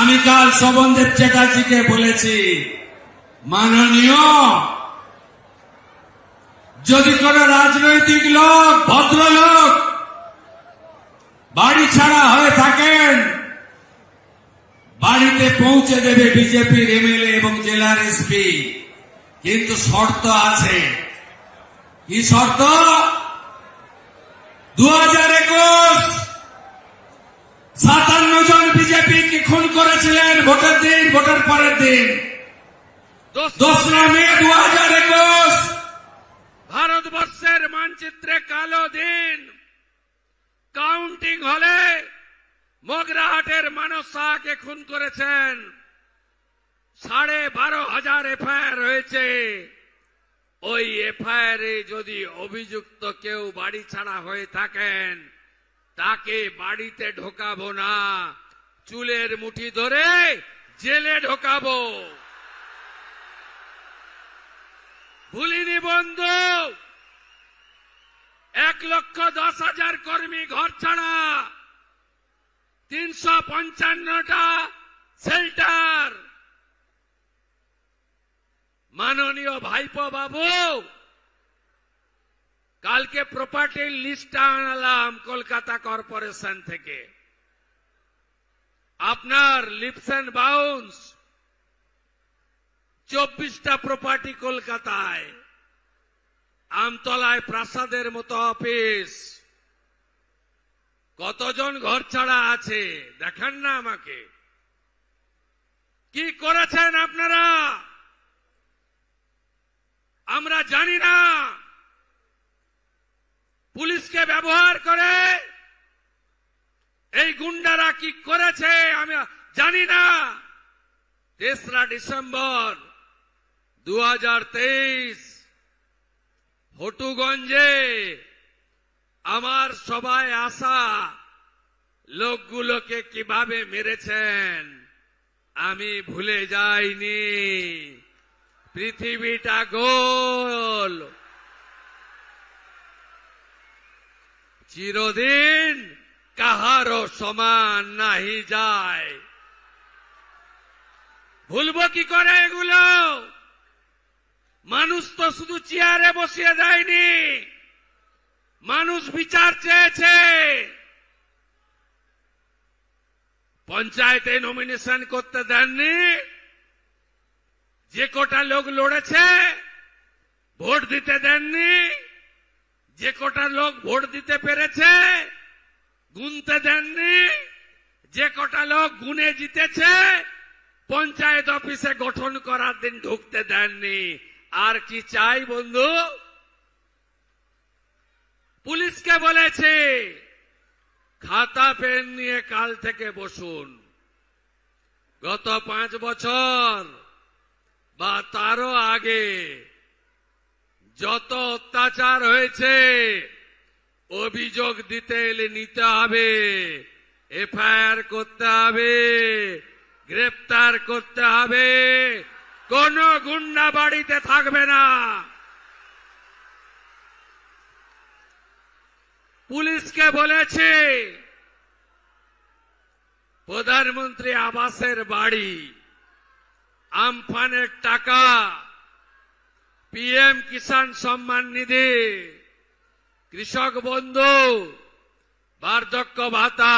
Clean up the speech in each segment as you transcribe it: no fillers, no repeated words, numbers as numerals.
আমি কাল শোভনদেব চ্যাটার্জিকে বলেছি, মাননীয়, যদি কোন রাজনৈতিক লোক, ভদ্রলোক বাড়ি ছাড়া হয়ে থাকেন, বাড়িতে পৌঁছে দেবে বিজেপির এমএলএ এবং জেলার এসপি, কিন্তু শর্ত আছে। কি শর্ত? 2021 57 জন বিজেপি কি খুন করেছিলেন ভোটের দিন, ভোটের পরের দিন 2রা মে 2021 ভারতবর্ষের মানচিত্রে কালো দিন। কাউন্টিং হলে মগরাহাটের মানস শাহকে খুন করেছেন। 12,500 এফআইআর হয়েছে। ওই এফআইআরে যদি অভিযুক্ত কেউ বাড়ি ছাড়া হয়ে থাকেন, তাকে বাড়িতে ঢোকাবো না, চুলের মুঠি ধরে জেলে ঢোকাবো। ভুলিনি বন্ধু, 1,10,000 কর্মী ঘর ছাড়া, 355টা শেল্টার। মাননীয় ভাইপো বাবু, কালকে প্রপার্টির লিস্ট আনলাম কলকাতা কর্পোরেশন থেকে। আপনার লিপস এন্ড বাউন্স 24টা প্রপার্টি কলকাতায়, আমতলায় প্রাসাদের মতো অফিস। কতজন ঘর ছাড়া আছে দেখান না আমাকে। কি করেছেন আপনারা আমরা জানি না। পুলিশকে ব্যবহার করে এই গুন্ডারা কি করেছে আমি জানি না। 3রা ডিসেম্বর 2023 হটুগঞ্জে আমার সবাই আসা লোকগুলোকে কিভাবে মেরেছেন আমি ভুলে যাইনি। পৃথিবীটা গোল, চিরদিন কাহারও সমান নাহি যায়। ভুলবো কি করে এগুলো? মানুষ তো শুধু চেয়ারে বসিয়ে দেয়নি, মানুষ বিচার চেয়েছে। পঞ্চায়েতে নমিনেশন করতে দেননি, যে কটা লোক লড়েছে ভোট দিতে দেননি, যে কটা লোক ভোট দিতে পেরেছে গুনতে দেননি, যে কটা লোক গুনে জিতেছে পঞ্চায়েত অফিসে গঠন করার দিন ঢুকতে দেননি। আর কি চাই বন্ধু? পুলিশকে বলেছে খাতা পেন নিয়ে কাল থেকে বসুন। গত 5 বছর বা তারও আগে যত অত্যাচার হয়েছে অভিযোগ দিতে এলে নিতে হবে, এফআইআর করতে হবে, গ্রেপ্তার করতে হবে। কোন গুন্ডা বাড়িতে থাকবে না। পুলিশকে বলেছে প্রধানমন্ত্রী আবাসের বাড়ি, আমফানের টাকা, পিএম কিষাণ সম্মান নিধি, কৃষক বন্ধু, বার্ধক্য ভাতা,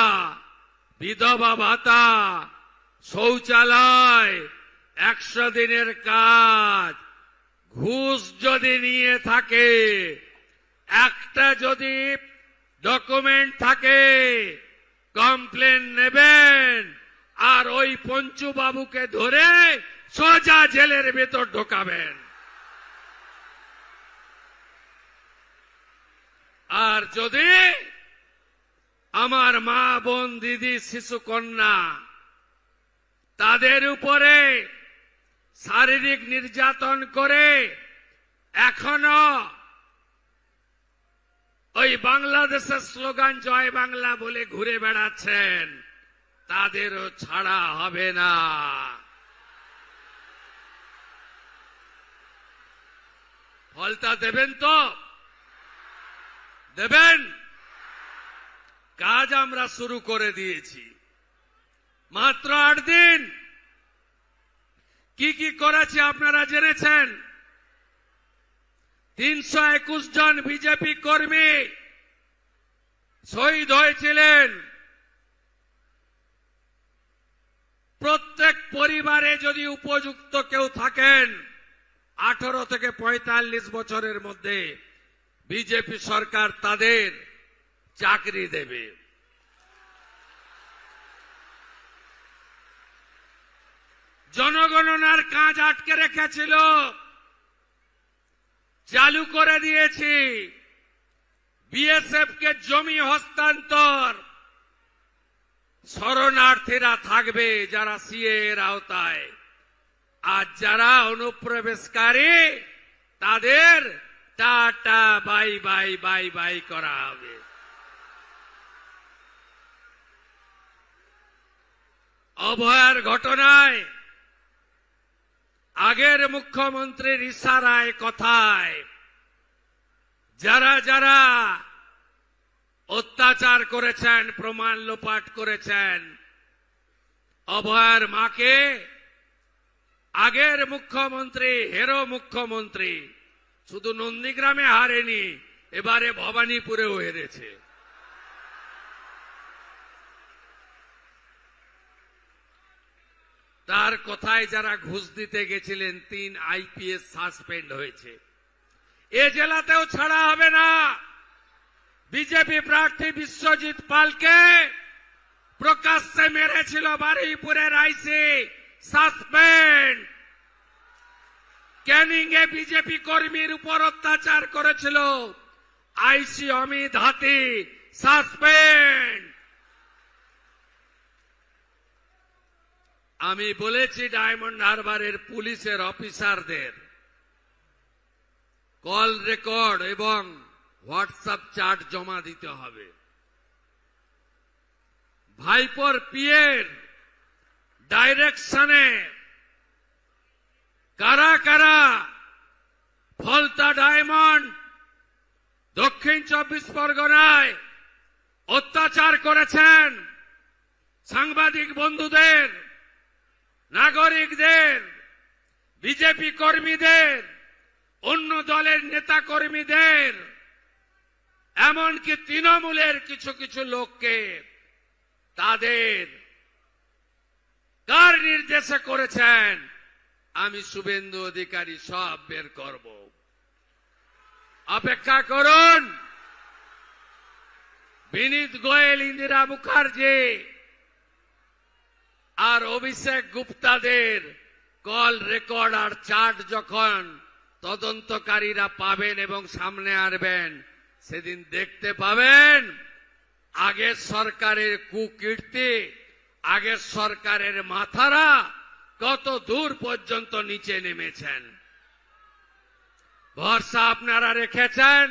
বিধবা ভাতা, শৌচালয়, 100 দিনের কাজ, ঘুষ যদি নিয়ে থাকে, একটা যদি ডকুমেন্ট থাকে কমপ্লেন নেবেন আর ওই পঞ্চু বাবুকে ধরে সোজা জেলের ভেতর ঢোকাবেন। আর যদি আমার মা বোন দিদি শিশু কন্যা তাদের উপরে শারীরিক নির্যাতন করে এখনো ওই বাংলাদেশের স্লোগান জয় বাংলা বলে ঘুরে বেড়াচ্ছেন, তাদেরও ছাড়া হবে না। ফলটা দেবেন তো? দেবেন? কাজ আমরা শুরু করে দিয়েছি। মাত্র 8 দিন করেছে আপনারা জেনেছেন। 321 জন বিজেপি কর্মী শহীদ হয়েছিলেন। প্রত্যেক পরিবারে যদি উপযুক্ত কেউ থাকেন 18 থেকে 45 বছরের মধ্যে বিজেপি সরকার তাদের চাকরি দেবে। জনগণনার কাজ আটকে রেখেছিল, চালু করে দিয়েছি। বিএসএফ কে জমি হস্তান্তর, শরণার্থীরা থাকবে যারা সিএ এর আওতায়, আর যারা অনুপ্রবেশকারী তাদের tata bye bye bye bye করা হবে। অভয়ার ঘটনায় আগের মুখ্যমন্ত্রীর ইশারায় কথায় যারা যারা অত্যাচার করেছেন, প্রমাণ লোপাট করেছেন, অভয়ার মাকে আগের মুখ্যমন্ত্রী, হেরো মুখ্যমন্ত্রী শুধু নন্দীগ্রামে হারেনি, এবারে ভবানীপুরেও হেরেছে। তার কথায় যারা ঘুষ দিতে গেছিলেন 3 আইপিএস সাসপেন্ড হয়েছে। এ জেলাতেও ছাড়া হবে না। বিজেপি প্রার্থী বিশ্বজিৎ পালকে প্রকাশ্যে মেরেছিল বারুইপুরের আইসি, সাসপেন্ড। ক্যানিং এ বিজেপি কর্মীর উপর অত্যাচার করেছিল আইসি অমিত হাতি, সাসপেন্ড। আমি বলেছি ডায়মন্ড হারবারের পুলিশের অফিসারদের কল রেকর্ড এবং হোয়াটসঅ্যাপ চ্যাট জমা দিতে হবে। ভাইপোর পিএর ডাইরেকশনে কারা কারা ফলতা ডায়মন্ড, দক্ষিণ 24 পরগনায় অত্যাচার করেছেন সাংবাদিক বন্ধুদের, নাগরিকদের, বিজেপি কর্মীদের, অন্য দলের নেতা কর্মীদের, এমনকি তৃণমূলের কিছু কিছু লোককে তাদের কার নির্দেশে করেছেন আমি শুভেন্দু অধিকারী সব বের করব। অপেক্ষা করুন। বিনীত গোয়েল, ইন্দিরা মুখার্জি আর অভিষেক গুপ্তাদের কল রেকর্ড আর চার্ট যখন তদন্তকারীরা পাবেন এবং সামনে আনবেন, সেদিন দেখতে পাবেন আগের সরকারের কুকীর্তি, আগের সরকারের মাথারা কত দূর পর্যন্ত নিচে নেমেছেন। ভরসা আপনারা রেখেছেন,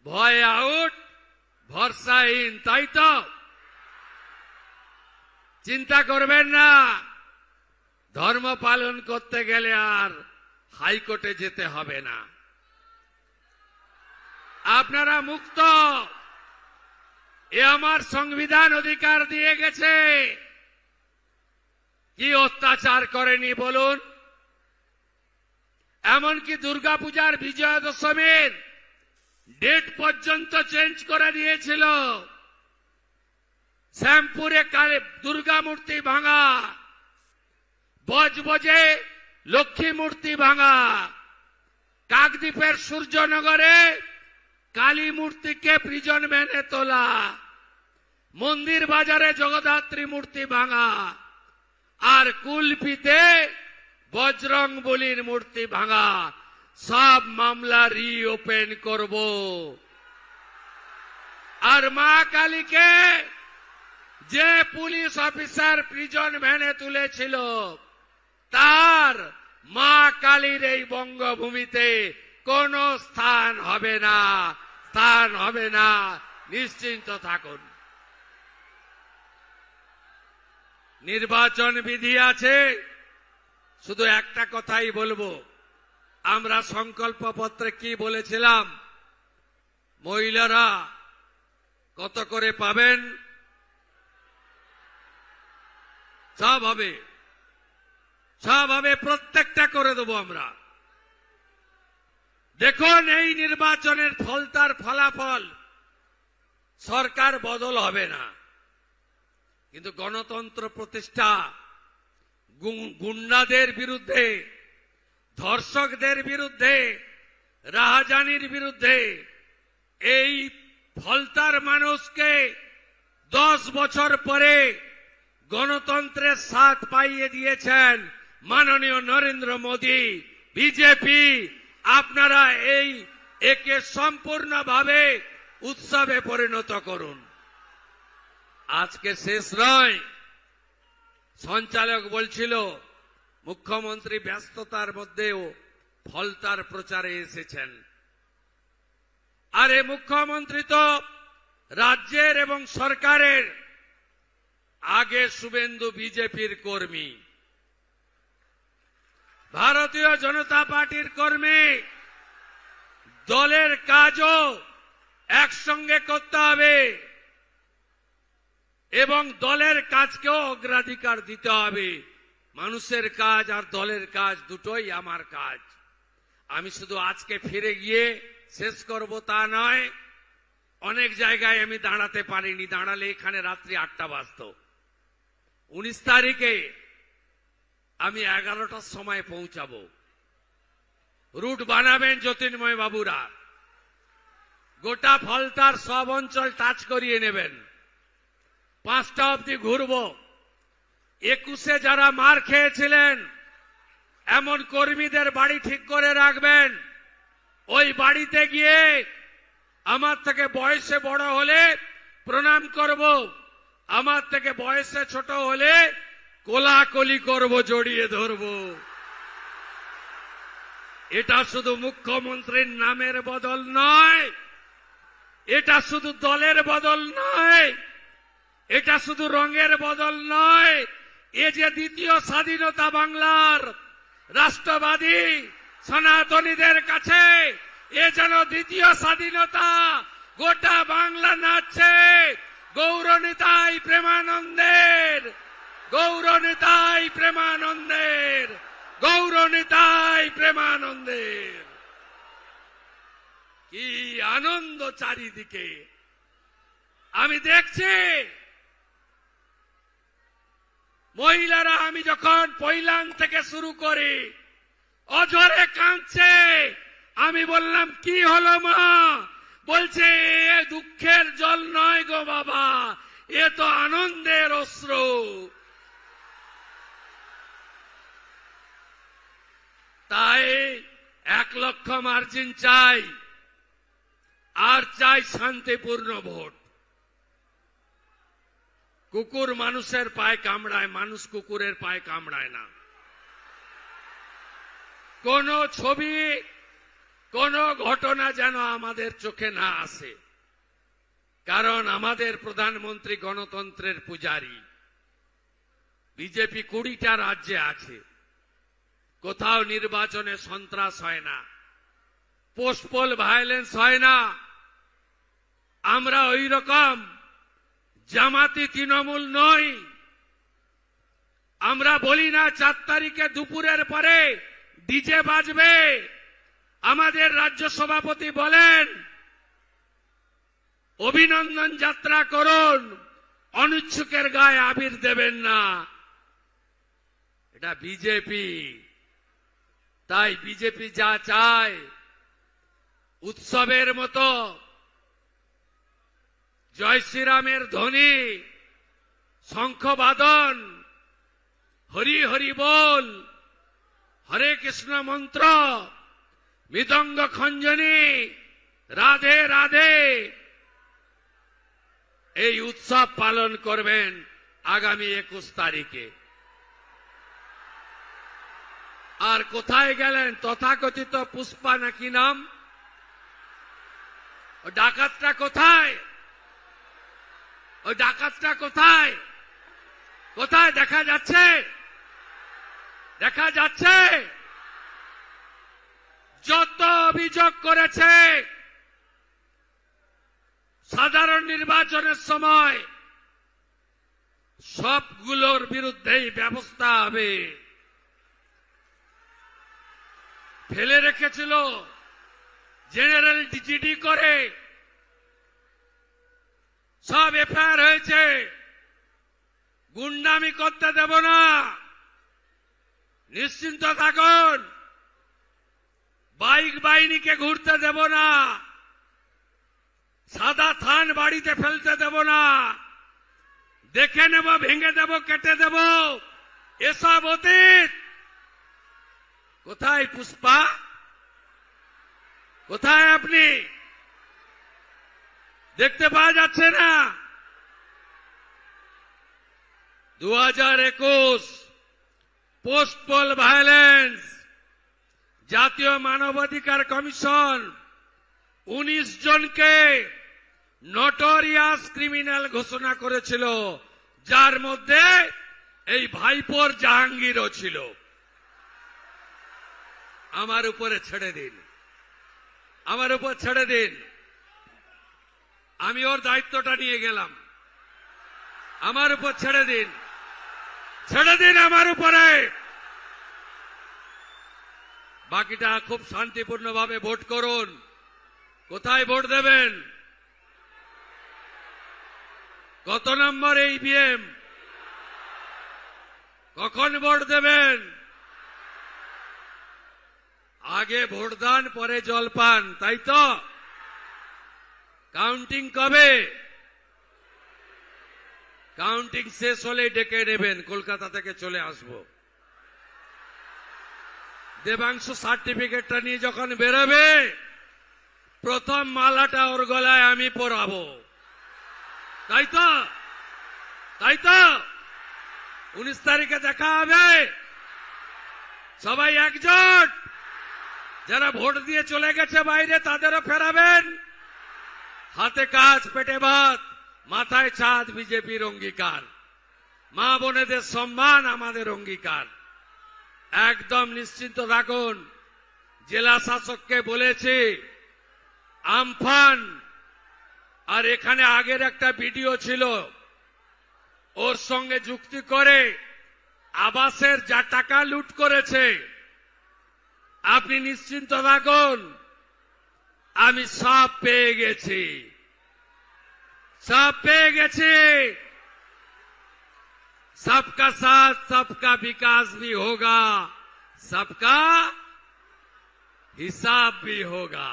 ভয় আউট, ভরসাহীন, তাই তো? চিন্তা করবেন না, ধর্ম পালন করতে গেলে আর হাইকোর্টে যেতে হবে না। আপনারা মুক্ত। এ আমার সংবিধান অধিকার দিয়ে গেছে। কি অত্যাচার করেনি বলুন? এমনকি দুর্গাপূজার বিজয়া দশমীর ডেট পর্যন্ত চেঞ্জ করে দিয়েছিল। শ্যামপুরে দুর্গা মূর্তি ভাঙা, বজবজে লক্ষ্মী মূর্তি ভাঙা, কাকদ্বীপের সূর্যনগরে কালী মূর্তিকে প্রিজন ভ্যানে তোলা, মন্দির বাজারে জগদ্ধাত্রী মূর্তি ভাঙা, আর কুলপিতে বজরং বলির মূর্তি ভাঙা। সব মামলা রিওপেন করব। আর মা কালীকে যে পুলিশ অফিসার প্রিজন ভ্যানে তুলেছিল, তার মা কালীর এই বঙ্গভূমিতে কোন স্থান হবে না, স্থান হবে না, নিশ্চিন্ত থাকুন। নির্বাচন বিধি আছে, শুধু একটা কথাই বলবো। আমরা সংকল্পপত্রে কি বলেছিলাম? মহিলারা কত করে পাবেন? সব হবে, সব হবে, প্রত্যেকটা করে দেবো আমরা। দেখুন, এই নির্বাচনের ফলাফল সরকার বদল হবে না, কিন্তু গণতন্ত্র প্রতিষ্ঠা, গুন্ডাদের বিরুদ্ধে, ধর্ষকদের বিরুদ্ধে, রাহাজানির বিরুদ্ধে এই ফলতার মানুষকে 10 বছর পরে গণতন্ত্রের স্বাদ পাইয়ে দিয়েছেন মাননীয় নরেন্দ্র মোদী, বিজেপি। আপনারা একে সম্পূর্ণভাবে উৎসবে পরিণত করুন। আজকে শেষ নয়, সঞ্চালক বলছিল মুখ্যমন্ত্রী ব্যস্ততার মধ্যেও ফলতার প্রচারে এসেছেন। আরে মুখ্যমন্ত্রী তো রাজ্যের এবং সরকারের আগে শুভেন্দু বিজেপির কর্মী, ভারতীয় জনতা পার্টির কর্মী। দলের কাজও একসঙ্গে করতে হবে এবং দলের কাজকেও অগ্রাধিকার দিতে হবে। মানুষের কাজ আর দলের কাজ দুটোই আমার কাজ। আমি শুধু আজকে ফিরে গিয়ে শেষ করব তা নয়, অনেক জায়গায় আমি দাঁড়াতে পারিনি, দাঁড়ালে এখানে রাত্রি 8টা বাজত। 19 তারিখে আমি 11টার সময় পৌঁছাবো। রুট বানাবেন জ্যোতির্ময় বাবুরা, গোটা ফলতার সব অঞ্চল টাচ করিয়ে নেবেন। 5টা অবধি ঘুরব। 21-এ যারা মার খেয়েছিলেন এমন কর্মীদের বাড়ি ঠিক করে রাখবেন। ওই বাড়িতে গিয়ে আমার থেকে বয়সে বড় হলে প্রণাম করব, আমার থেকে বয়সে ছোট হলে কোলাকুলি করব, জড়িয়ে ধরব। এটা শুধু মুখ্যমন্ত্রীর নামের বদল নয়, এটা শুধু দলের বদল নয়, এটা শুধু রঙের বদল নয়। এ যে দ্বিতীয় স্বাধীনতা বাংলার, রাষ্ট্রবাদী সনাতনীদের কাছে এ যেন দ্বিতীয় স্বাধীনতা। গোটা বাংলা নাচছে গৌরনিতাই প্রেমানন্দের, গৌরনিতাই প্রেমানন্দের, গৌরনিতাই প্রেমানন্দের। কি আনন্দ চারিদিকে আমি দেখছি। মহিলারা, আমি যখন পৈলান থেকে শুরু করি, অঝরে কাঁদছে। আমি বললাম, কি হলো মা? বলছে, এ দুঃখের জল নয় গো বাবা, এ তো আনন্দের অশ্রু। তাই 1 লক্ষ মার্জিন চাই, আর চাই শান্তিপূর্ণ ভোট। কুকুর মানুষের পায়ে কামড়ায়, মানুষ কুকুরের পায়ে কামড়ায় না। কোন ছবি, কোন ঘটনা যেন আমাদের চোখে না আসে, কারণ আমাদের প্রধানমন্ত্রী গণতন্ত্রের পূজারী। বিজেপি 20টা রাজ্যে আছে, কোথাও নির্বাচনে সন্ত্রাস হয় না, পোস্টপোল ভায়োলেন্স হয় না। আমরা ওই রকম জামাতি তৃণমূল নই। আমরা বলি না 4 তারিখে দুপুরের পরে ডিজে বাজবে। আমাদের রাজ্য সভাপতি বলেন, অভিনন্দন যাত্রা করুন, অনুচ্ছুকের গায়ে আবির দেবেন না। এটা বিজেপি। তাই বিজেপি যা চায়, উৎসবের মতো জয় শ্রীরামের ধ্বনি, শঙ্খবাদন, হরি হরি বল, হরে কৃষ্ণ মন্ত্র, মৃদঙ্গ খঞ্জনি, রাধে রাধে, এই উৎসব পালন করবেন আগামী 21 তারিখে। আর কোথায় গেলেন তথাকথিত পুষ্পা নাকি নাম? ও ডাকাতটা কোথায়? ওই ডাকাতটা কোথায়? কোথায় দেখা যাচ্ছে? দেখা যাচ্ছে? যত অভিযোগ করেছে সাধারণ নির্বাচনের সময়, সবগুলোর বিরুদ্ধেই ব্যবস্থা হবে। ফেলে রেখেছিল জেনারেল জিডি করে, সব এফআইআর হয়েছে। গুন্ডামি করতে দেব না, নিশ্চিন্ত থাকুন। বাইক বাহিনীকে ঘুরতে দেব না, সাদা থান বাড়িতে ফেলতে দেব না, দেখে নেব, ভেঙে দেব, কেটে দেব, এসব অতীত। কোথায় পুষ্পা? কোথায় আপনি? দেখতে পাওয়া যাচ্ছে না? 2021 পোস্ট পোল ভায়োলেন্স, জাতীয় মানবাধিকার কমিশন 19 জনকে নটোরিয়াস ক্রিমিনাল ঘোষণা করেছিল, যার মধ্যে এই ভাইপোর জাহাঙ্গীরও ছিল। আমার উপরে ছেড়ে দিন, আমার উপর ছেড়ে দিন, আমি ওর দায়িত্বটা নিয়ে গেলাম। আমার উপর ছেড়ে দিন, ছেড়ে দিন আমার উপরে। বাকিটা খুব শান্তিপূর্ণভাবে ভোট করুন। কোথায় ভোট দেবেন? কত নম্বর ইভিএম? কখন ভোট দেবেন? আগে ভোটদান, পরে জলপান, তাই তো? কাউন্টিং কবে? কাউন্টিং শেষ হলে ডেকে নেবেন, কলকাতা থেকে চলে আসব। দেবাংশু সার্টিফিকেটটা নিয়ে যখন বেরোবে, প্রথম মালাটা ওর গলায় আমি পরাবো, তাই তো? তাই তো? 19 তারিখে দেখা হবে। সবাই একজোট। যারা ভোট দিয়ে চলে গেছে বাইরে, তাদেরও ফেরাবেন। হাতে কাজ, পেটে ভাত, মাথায় ছাদ বিজেপির অঙ্গীকার। মা বোনেদের সম্মান আমাদের অঙ্গীকার। একদম নিশ্চিন্ত থাকুন। জেলা শাসককে বলেছি, আমফান আর এখানে আগের একটা ভিডিও ছিল, ওর সঙ্গে যুক্তি করে আবাসের যা টাকা লুট করেছে, আপনি নিশ্চিন্ত থাকুন, আমি সব পেয়ে গেছি, সব পেয়ে গেছি। सबका साथ सबका विकास भी होगा, सबका हिसाब भी होगा।